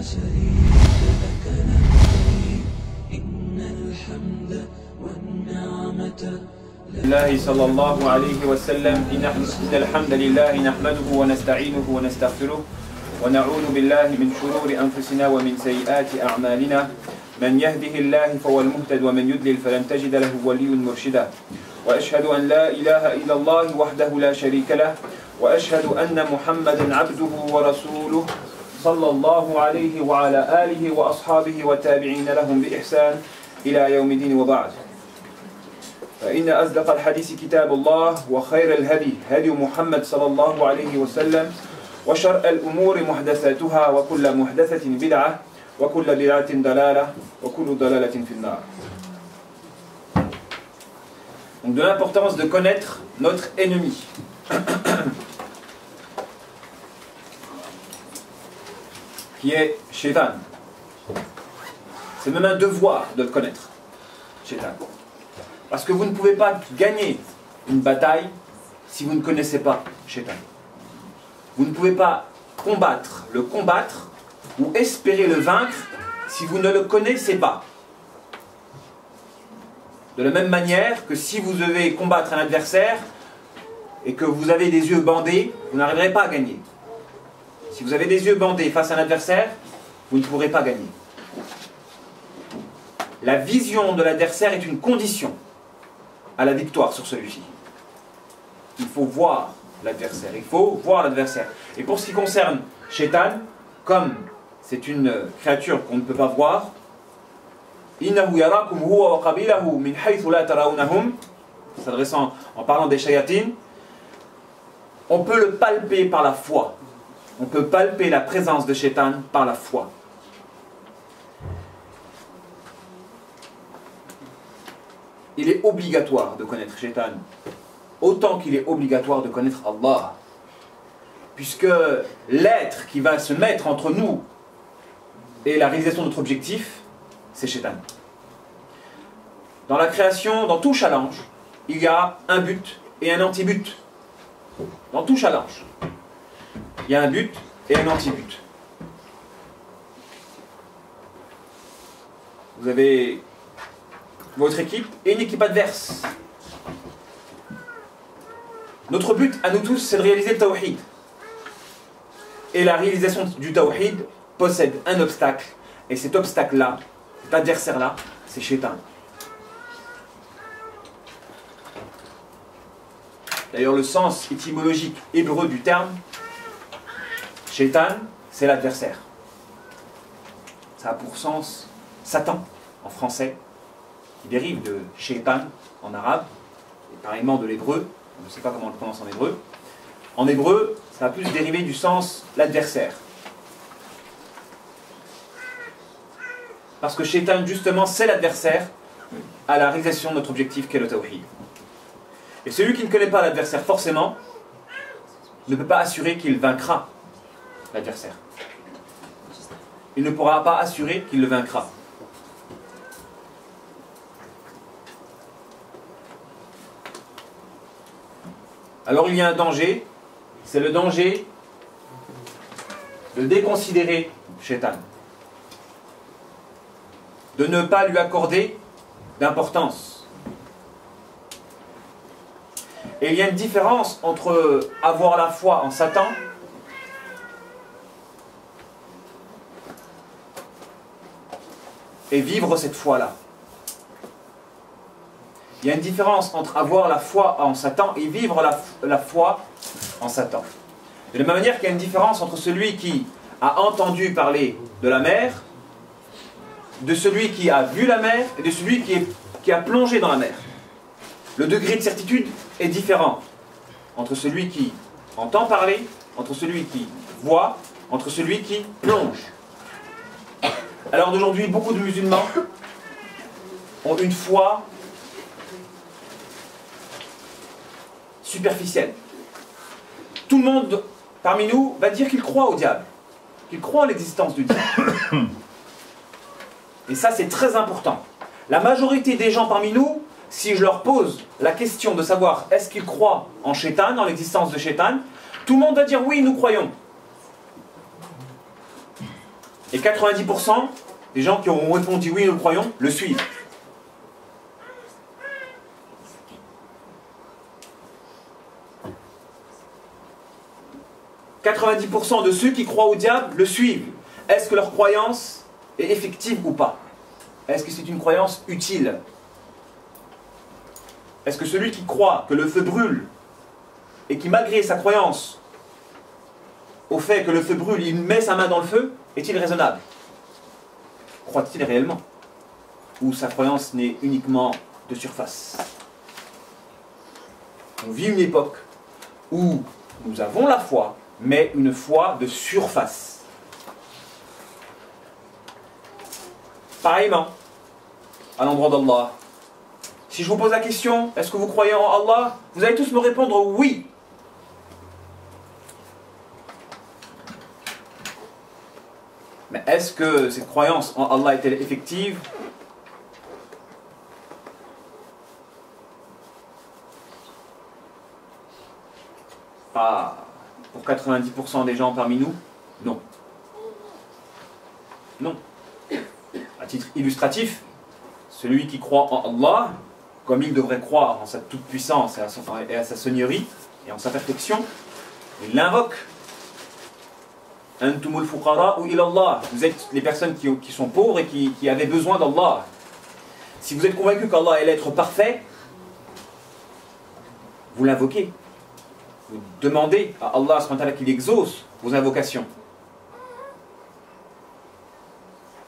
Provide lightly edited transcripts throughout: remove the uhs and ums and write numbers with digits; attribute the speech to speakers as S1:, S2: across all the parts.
S1: شريك لك لبيك إن الحمد والنعمة
S2: الله صلى الله عليه وسلم إن الحمد لله نحمده ونستعينه ونستغفره ونعوذ بالله من شرور أنفسنا ومن سيئات أعمالنا من يهده الله فهو المهتد ومن يضلل فلن تجد له وليا مرشدا وأشهد أن لا إله إلا الله وحده لا شريك له وأشهد أن محمدا عبده ورسوله صلى الله عليه وعلى آله وأصحابه وتابعين لهم بإحسان إلى يوم الدين وبعد فإن أصدق الحديث كتاب الله وخير الهدي هدي محمد صلى الله عليه وسلم وشر الأمور محدثاتها وكل محدثة بدعة وكل بدعة ضلالة وكل ضلالة في النار. Donc de l'importance de connaître notre ennemi. Qui est Shaitan. C'est même un devoir de le connaître. Shaitan. Parce que vous ne pouvez pas gagner une bataille si vous ne connaissez pas Shaitan. Vous ne pouvez pas le combattre ou espérer le vaincre si vous ne le connaissez pas. De la même manière que si vous devez combattre un adversaire et que vous avez des yeux bandés, vous n'arriverez pas à gagner. Si vous avez des yeux bandés face à un adversaire, vous ne pourrez pas gagner. La vision de l'adversaire est une condition à la victoire sur celui-ci. Il faut voir l'adversaire. Il faut voir l'adversaire. Et pour ce qui concerne Shaitan, comme c'est une créature qu'on ne peut pas voir, s'adressant en parlant des shayatines, on peut le palper par la foi. On peut palper la présence de Shaitan par la foi. Il est obligatoire de connaître Shaitan, autant qu'il est obligatoire de connaître Allah. Puisque l'être qui va se mettre entre nous et la réalisation de notre objectif, c'est Shaitan. Dans la création, dans tout challenge, il y a un but et un anti-but. Dans tout challenge, il y a un but et un anti-but. Vous avez votre équipe et une équipe adverse. Notre but à nous tous, c'est de réaliser le tawhid. Et la réalisation du tawhid possède un obstacle. Et cet obstacle-là, cet adversaire-là, c'est Shaitan. D'ailleurs, le sens étymologique hébreu du terme, Shaitan, c'est l'adversaire. Ça a pour sens Satan en français, qui dérive de Shaitan en arabe, et pareillement de l'hébreu. Je ne sais pas comment on le prononce en hébreu. En hébreu, ça a plus dérivé du sens l'adversaire. Parce que Shaitan, justement, c'est l'adversaire à la réalisation de notre objectif qu'est le tawhid. Et celui qui ne connaît pas l'adversaire, forcément, ne peut pas assurer qu'il vaincra l'adversaire. Il ne pourra pas assurer qu'il le vaincra. Alors il y a un danger, c'est le danger de déconsidérer Shaitan, de ne pas lui accorder d'importance. Et il y a une différence entre avoir la foi en Satan et vivre cette foi-là. Il y a une différence entre avoir la foi en Satan et vivre la foi en Satan. De la même manière qu'il y a une différence entre celui qui a entendu parler de la mer, de celui qui a vu la mer et de celui qui a plongé dans la mer. Le degré de certitude est différent entre celui qui entend parler, entre celui qui voit, entre celui qui plonge. Alors d'aujourd'hui, beaucoup de musulmans ont une foi superficielle. Tout le monde parmi nous va dire qu'il croit au diable, qu'il croit à l'existence du diable. Et ça, c'est très important. La majorité des gens parmi nous, si je leur pose la question de savoir est-ce qu'ils croient en Shaitan, en l'existence de Shaitan, tout le monde va dire oui, nous croyons. Et 90% des gens qui auront répondu oui, nous le croyons, le suivent. « 90% de ceux qui croient au diable le suivent. Est-ce que leur croyance est effective ou pas? Est-ce que c'est une croyance utile? Est-ce que celui qui croit que le feu brûle et qui, malgré sa croyance au fait que le feu brûle, il met sa main dans le feu, est-il raisonnable? Croit-il réellement? Ou sa croyance n'est uniquement de surface? On vit une époque où nous avons la foi, mais une foi de surface. Pareillement, à l'endroit d'Allah, si je vous pose la question, est-ce que vous croyez en Allah? Vous allez tous me répondre oui. Mais est-ce que cette croyance en Allah est-elle effective? Pour 90% des gens parmi nous, non. Non. À titre illustratif, celui qui croit en Allah, comme il devrait croire en sa toute-puissance et à sa seigneurie et en sa perfection, il l'invoque. Antumul fuqara ou ilallah. Vous êtes les personnes qui sont pauvres et qui avaient besoin d'Allah. Si vous êtes convaincu qu'Allah est l'être parfait, vous l'invoquez. Vous demandez à Allah qu'il exauce vos invocations.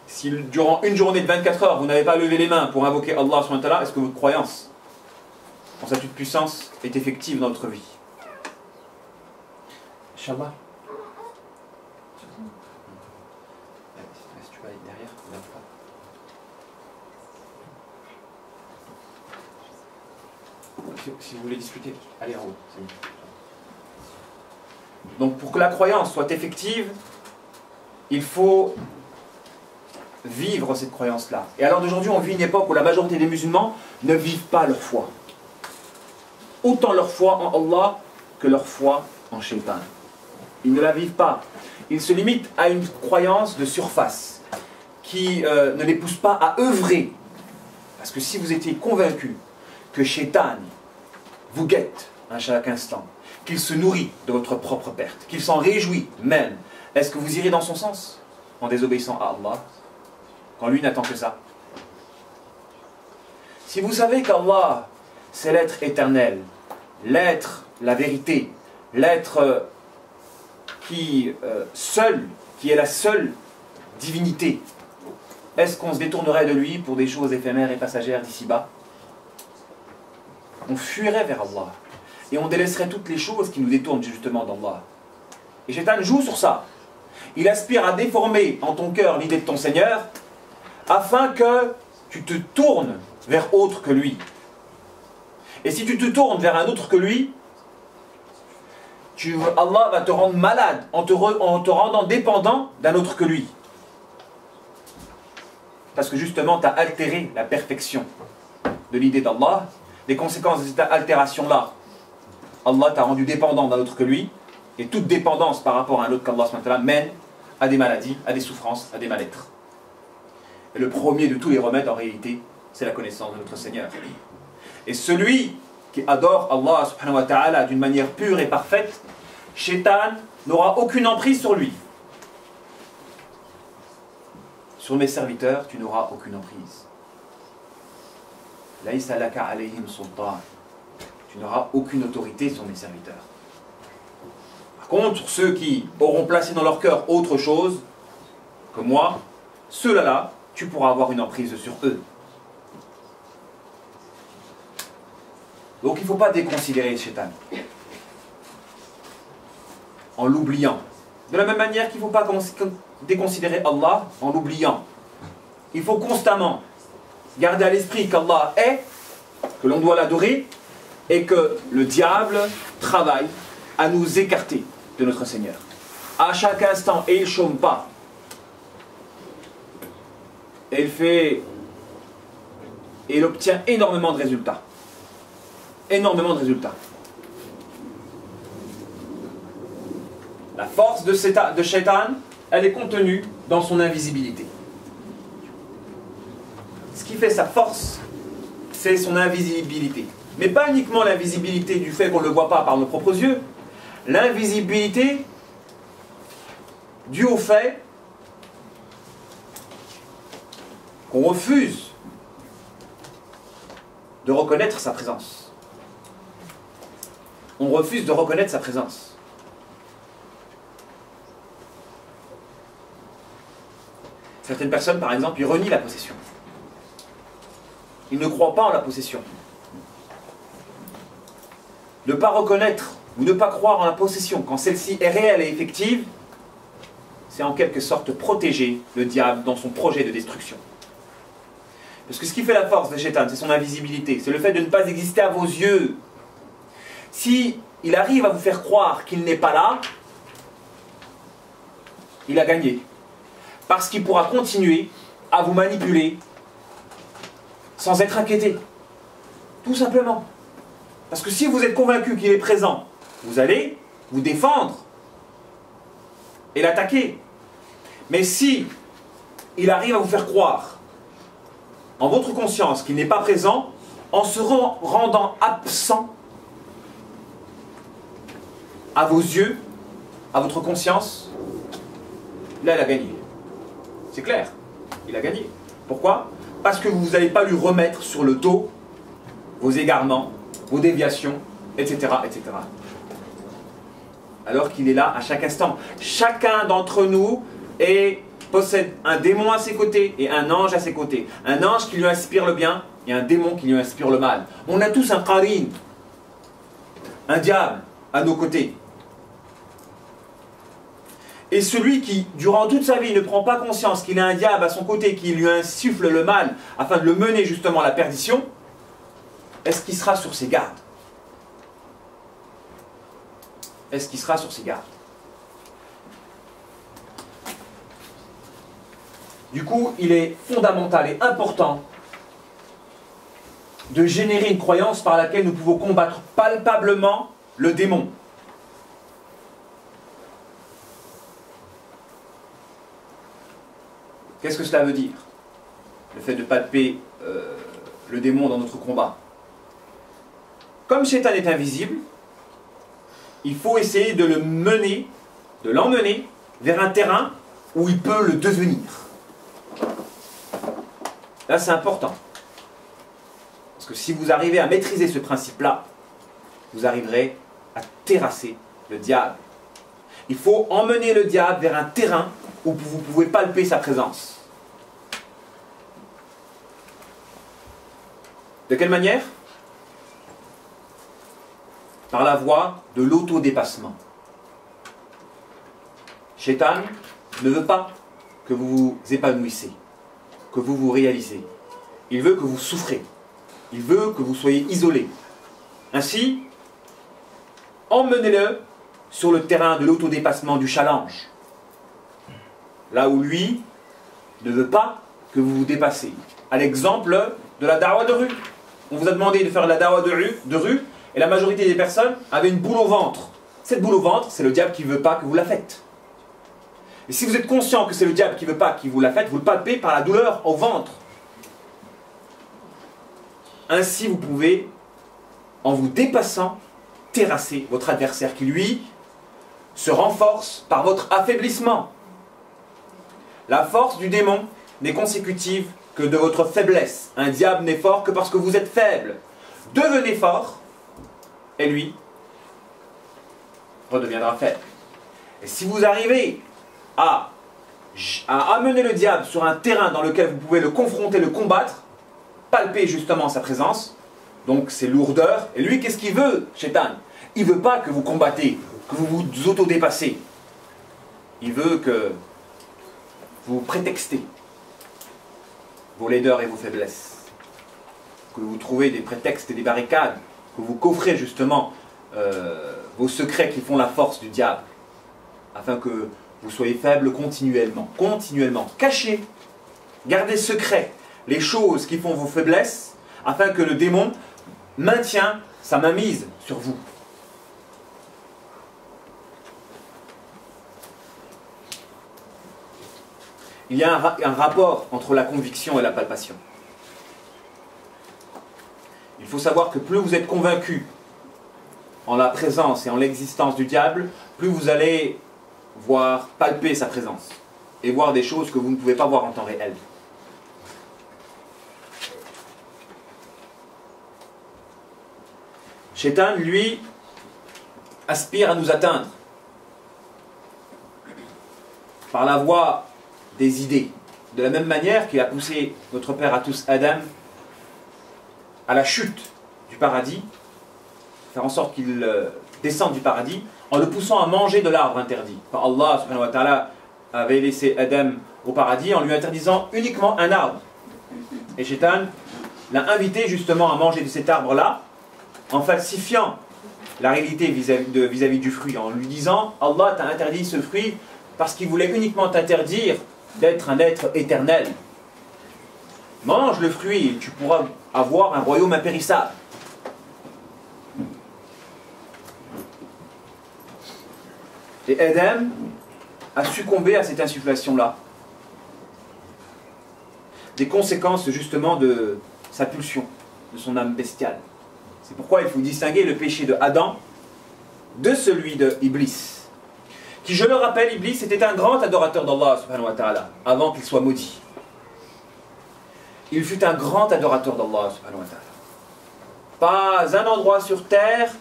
S2: Si durant une journée de 24 heures, vous n'avez pas levé les mains pour invoquer Allah, est-ce que votre croyance en sa toute puissance est effective dans votre vie? Inch'Allah. Si tu vas aller derrière, si vous voulez discuter, allez en haut. C'est bon. Donc pour que la croyance soit effective, il faut vivre cette croyance-là. Et alors d'aujourd'hui, on vit une époque où la majorité des musulmans ne vivent pas leur foi. Autant leur foi en Allah que leur foi en Shaitan. Ils ne la vivent pas. Ils se limitent à une croyance de surface qui ne les pousse pas à œuvrer. Parce que si vous étiez convaincu que Shaitan vous guette à chaque instant, qu'il se nourrit de votre propre perte, qu'il s'en réjouit même, est-ce que vous irez dans son sens en désobéissant à Allah quand lui n'attend que ça? Si vous savez qu'Allah c'est l'être éternel, l'être, la vérité, l'être qui est la seule divinité, est-ce qu'on se détournerait de lui pour des choses éphémères et passagères d'ici-bas? On fuirait vers Allah. Et on délaisserait toutes les choses qui nous détournent justement d'Allah. Et Shaitan joue sur ça. Il aspire à déformer en ton cœur l'idée de ton Seigneur afin que tu te tournes vers autre que lui. Et si tu te tournes vers un autre que lui, Allah va te rendre malade en te rendant dépendant d'un autre que lui. Parce que justement, tu as altéré la perfection de l'idée d'Allah. Les conséquences de cette altération-là, Allah t'a rendu dépendant d'un autre que lui, et toute dépendance par rapport à un autre qu'Allah mène à des maladies, à des souffrances, à des mal-être. Et le premier de tous les remèdes, en réalité, c'est la connaissance de notre Seigneur. Et celui qui adore Allah subhanahu wa ta'ala d'une manière pure et parfaite, Shaitan n'aura aucune emprise sur lui. Sur mes serviteurs, tu n'auras aucune emprise. Laïsa laka alayhim sultan. Tu n'auras aucune autorité sur mes serviteurs. Par contre, ceux qui auront placé dans leur cœur autre chose que moi, ceux-là, tu pourras avoir une emprise sur eux. Donc il ne faut pas déconsidérer Shaitan en l'oubliant. De la même manière qu'il ne faut pas déconsidérer Allah en l'oubliant. Il faut constamment garder à l'esprit qu'Allah est, que l'on doit l'adorer, et que le diable travaille à nous écarter de notre Seigneur. À chaque instant, et il ne chôme pas. Et il obtient énormément de résultats. Énormément de résultats. La force de Shaitan, elle est contenue dans son invisibilité. Ce qui fait sa force, c'est son invisibilité. Mais pas uniquement l'invisibilité du fait qu'on ne le voit pas par nos propres yeux, l'invisibilité due au fait qu'on refuse de reconnaître sa présence. On refuse de reconnaître sa présence. Certaines personnes, par exemple, ils renient la possession. Ils ne croient pas en la possession. Ne pas reconnaître ou ne pas croire en la possession quand celle-ci est réelle et effective, c'est en quelque sorte protéger le diable dans son projet de destruction. Parce que ce qui fait la force de Shaitan, c'est son invisibilité, c'est le fait de ne pas exister à vos yeux. Si il arrive à vous faire croire qu'il n'est pas là, il a gagné. Parce qu'il pourra continuer à vous manipuler sans être inquiété. Tout simplement. Parce que si vous êtes convaincu qu'il est présent, vous allez vous défendre et l'attaquer. Mais si il arrive à vous faire croire en votre conscience qu'il n'est pas présent, en se rendant absent à vos yeux, à votre conscience, là il a gagné. C'est clair, il a gagné. Pourquoi? Parce que vous n'allez pas lui remettre sur le dos vos égarements, vos déviations, etc., etc. Alors qu'il est là à chaque instant. Chacun d'entre nous possède un démon à ses côtés et un ange à ses côtés. Un ange qui lui inspire le bien et un démon qui lui inspire le mal. On a tous un qarin, un diable à nos côtés. Et celui qui, durant toute sa vie, ne prend pas conscience qu'il a un diable à son côté qui lui insuffle le mal afin de le mener justement à la perdition, est-ce qu'il sera sur ses gardes? Est-ce qu'il sera sur ses gardes? Du coup, il est fondamental et important de générer une croyance par laquelle nous pouvons combattre palpablement le démon. Qu'est-ce que cela veut dire? Le fait de palper le démon dans notre combat. Comme Shaitan est invisible, il faut essayer de le mener, de l'emmener vers un terrain où il peut le devenir. Là, c'est important. Parce que si vous arrivez à maîtriser ce principe-là, vous arriverez à terrasser le diable. Il faut emmener le diable vers un terrain où vous pouvez palper sa présence. De quelle manière? Par la voie de l'autodépassement. Shaitan ne veut pas que vous vous épanouissez, que vous vous réalisez. Il veut que vous souffrez. Il veut que vous soyez isolés. Ainsi, emmenez-le sur le terrain de l'autodépassement, du challenge. Là où lui ne veut pas que vous vous dépassez. À l'exemple de la dawa de rue. On vous a demandé de faire la dawa de rue et la majorité des personnes avaient une boule au ventre. Cette boule au ventre, c'est le diable qui ne veut pas que vous la faites. Et si vous êtes conscient que c'est le diable qui ne veut pas que vous la faites, vous le palpez par la douleur au ventre. Ainsi, vous pouvez, en vous dépassant, terrasser votre adversaire qui, lui, se renforce par votre affaiblissement. La force du démon n'est consécutive que de votre faiblesse. Un diable n'est fort que parce que vous êtes faible. Devenez fort, et lui redeviendra faible. Et si vous arrivez à amener le diable sur un terrain dans lequel vous pouvez le confronter, le combattre, palper justement sa présence, donc ses lourdeurs, et lui, qu'est-ce qu'il veut, Shaitan? Il ne veut pas que vous combattez, que vous vous autodépassez. Il veut que vous prétextez vos laideurs et vos faiblesses. Que vous trouvez des prétextes et des barricades, que vous coffrez justement vos secrets qui font la force du diable, afin que vous soyez faibles continuellement. Continuellement. Cachez, gardez secret les choses qui font vos faiblesses, afin que le démon maintienne sa mainmise sur vous. il y a un rapport entre la conviction et la palpation. Il faut savoir que plus vous êtes convaincu en la présence et en l'existence du diable, plus vous allez voir, palper sa présence et voir des choses que vous ne pouvez pas voir en temps réel. Shaitan, lui, aspire à nous atteindre par la voie des idées. De la même manière qu'il a poussé notre père à tous, Adam, à la chute du paradis, faire en sorte qu'il descende du paradis, en le poussant à manger de l'arbre interdit. Quand Allah subhanahu wa ta'ala avait laissé Adam au paradis en lui interdisant uniquement un arbre. Et Shaitan l'a invité justement à manger de cet arbre-là, en falsifiant la réalité vis-à-vis du fruit, en lui disant « Allah t'a interdit ce fruit parce qu'il voulait uniquement t'interdire d'être un être éternel. Mange le fruit et tu pourras avoir un royaume impérissable. » Et Adam a succombé à cette insufflation-là. Des conséquences justement de sa pulsion, de son âme bestiale. C'est pourquoi il faut distinguer le péché de Adam de celui de Iblis. Qui, je le rappelle, Iblis était un grand adorateur d'Allah subhanahu wa ta'ala, avant qu'il soit maudit. Il fut un grand adorateur d'Allah subhanahu wa ta'ala. Pas un endroit sur terre,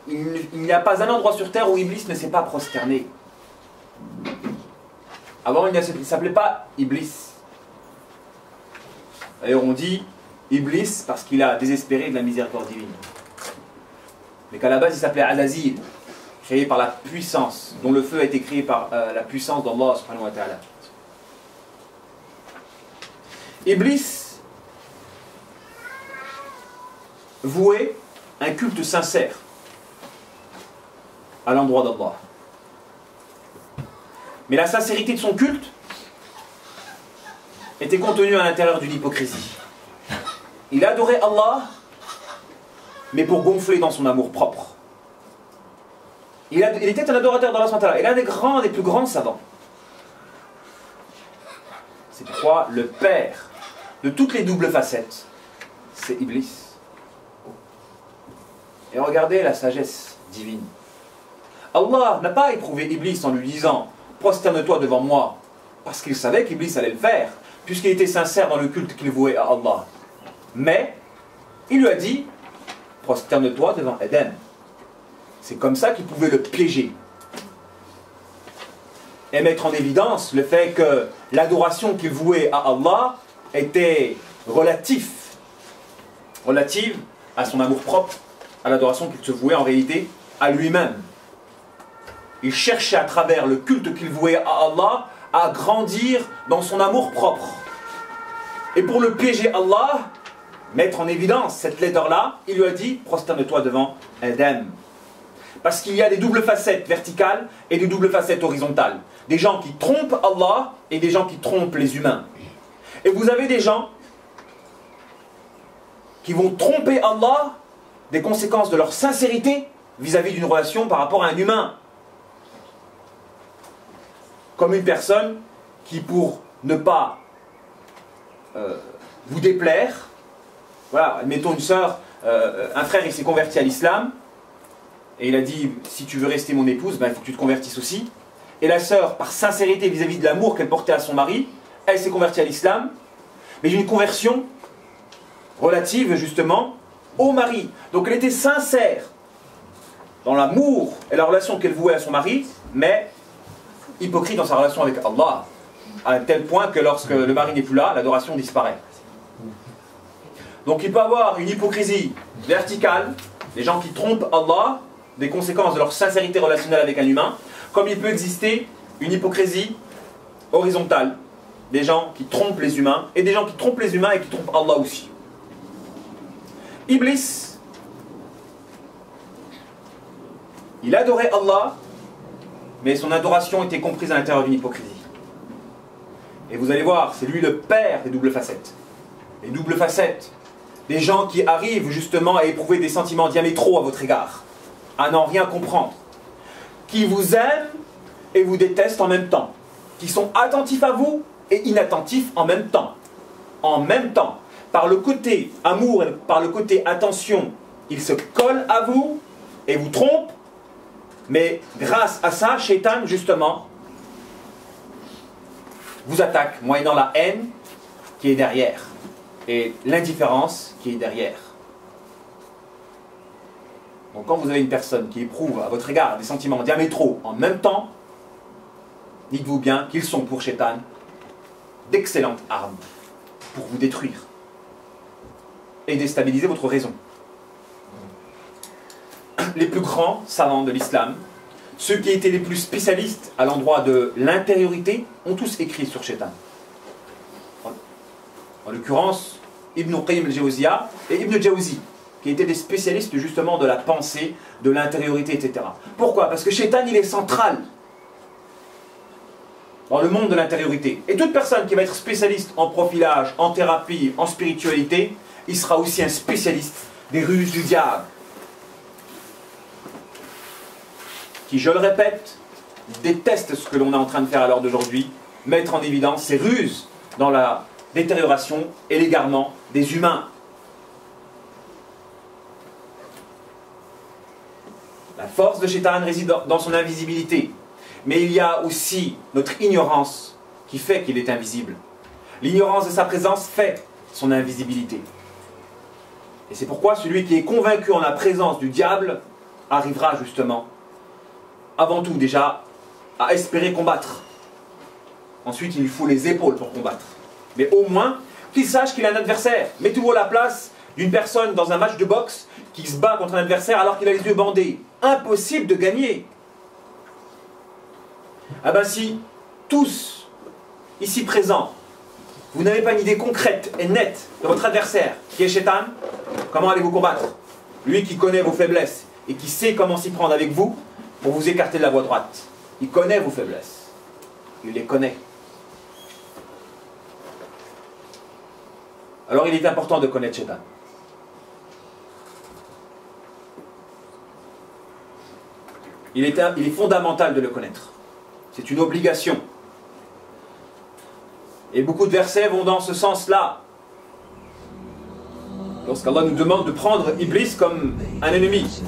S2: il n'y a pas un endroit sur terre où Iblis ne s'est pas prosterné. Avant, il ne s'appelait pas Iblis. D'ailleurs, on dit Iblis parce qu'il a désespéré de la miséricorde divine. Mais qu'à la base, il s'appelait Al-Azil, créé par la puissance, dont le feu a été créé par la puissance d'Allah subhanahu wa ta'ala. Iblis vouait un culte sincère à l'endroit d'Allah. Mais la sincérité de son culte était contenue à l'intérieur d'une hypocrisie. Il adorait Allah, mais pour gonfler dans son amour propre. Il était un adorateur d'Allah subhanahu wa ta'ala, et l'un des plus grands savants. C'est pourquoi le père de toutes les doubles facettes, c'est Iblis. Et regardez la sagesse divine. Allah n'a pas éprouvé Iblis en lui disant « Prosterne-toi devant moi », parce qu'il savait qu'Iblis allait le faire, puisqu'il était sincère dans le culte qu'il vouait à Allah. Mais, il lui a dit « Prosterne-toi devant Adam ». C'est comme ça qu'il pouvait le piéger. Et mettre en évidence le fait que l'adoration qu'il vouait à Allah était relative à son amour-propre, à l'adoration qu'il se vouait en réalité à lui-même. Il cherchait à travers le culte qu'il vouait à Allah à grandir dans son amour-propre. Et pour le piéger Allah, mettre en évidence cette laideur-là, il lui a dit « Prosterne-toi devant Adam ». Parce qu'il y a des doubles facettes verticales et des doubles facettes horizontales. Des gens qui trompent Allah et des gens qui trompent les humains. Et vous avez des gens qui vont tromper Allah des conséquences de leur sincérité vis-à-vis d'une relation par rapport à un humain. Comme une personne qui, pour ne pas vous déplaire, voilà, admettons une sœur, un frère il s'est converti à l'islam, et il a dit, si tu veux rester mon épouse, ben, il faut que tu te convertisses aussi. Et la sœur, par sincérité vis-à-vis de l'amour qu'elle portait à son mari, elle s'est convertie à l'islam, mais d'une conversion relative justement au mari. Donc elle était sincère dans l'amour et la relation qu'elle vouait à son mari, mais hypocrite dans sa relation avec Allah, à tel point que lorsque le mari n'est plus là, l'adoration disparaît. Donc il peut y avoir une hypocrisie verticale, des gens qui trompent Allah, des conséquences de leur sincérité relationnelle avec un humain, comme il peut exister une hypocrisie horizontale, des gens qui trompent les humains, et des gens qui trompent les humains et qui trompent Allah aussi. Iblis, il adorait Allah, mais son adoration était comprise à l'intérieur d'une hypocrisie. Et vous allez voir, c'est lui le père des doubles facettes. Les doubles facettes, des gens qui arrivent justement à éprouver des sentiments diamétraux à votre égard, à n'en rien comprendre, qui vous aiment et vous détestent en même temps,
S3: qui sont attentifs à vous et inattentifs en même temps. En même temps. Par le côté amour et par le côté attention, ils se collent à vous et vous trompent. Mais grâce à ça, Shaitan, justement, vous attaque, moyennant la haine qui est derrière et l'indifférence qui est derrière. Donc quand vous avez une personne qui éprouve à votre égard des sentiments diamétraux en même temps, dites-vous bien qu'ils sont pour Shaitan d'excellentes armes pour vous détruire et déstabiliser votre raison. Les plus grands savants de l'islam, ceux qui étaient les plus spécialistes à l'endroit de l'intériorité, ont tous écrit sur Shaitan. En l'occurrence, Ibn Qayyim al-Jawziyya et Ibn Jawzi, qui étaient des spécialistes justement de la pensée, de l'intériorité, etc. Pourquoi? Parce que Shaitan, il est central dans le monde de l'intériorité. Et toute personne qui va être spécialiste en profilage, en thérapie, en spiritualité, il sera aussi un spécialiste des ruses du diable. Qui, je le répète, déteste ce que l'on est en train de faire à l'heure d'aujourd'hui, mettre en évidence ces ruses dans la détérioration et l'égarement des humains. La force de Shaitan réside dans son invisibilité. Mais il y a aussi notre ignorance qui fait qu'il est invisible. L'ignorance de sa présence fait son invisibilité. Et c'est pourquoi celui qui est convaincu en la présence du diable arrivera justement, avant tout déjà, à espérer combattre. Ensuite, il lui faut les épaules pour combattre. Mais au moins, qu'il sache qu'il a un adversaire. Mettez-vous à la place d'une personne dans un match de boxe qui se bat contre un adversaire alors qu'il a les yeux bandés. Impossible de gagner. Ah ben si, tous, ici présents, vous n'avez pas une idée concrète et nette de votre adversaire, qui est Shaitan, comment allez-vous combattre? Lui qui connaît vos faiblesses et qui sait comment s'y prendre avec vous pour vous écarter de la voie droite. Il connaît vos faiblesses. Il les connaît. Alors il est important de connaître Shaitan. Il est fondamental de le connaître. C'est une obligation. Et beaucoup de versets vont dans ce sens-là. Lorsqu'Allah nous demande de prendre Iblis comme un ennemi.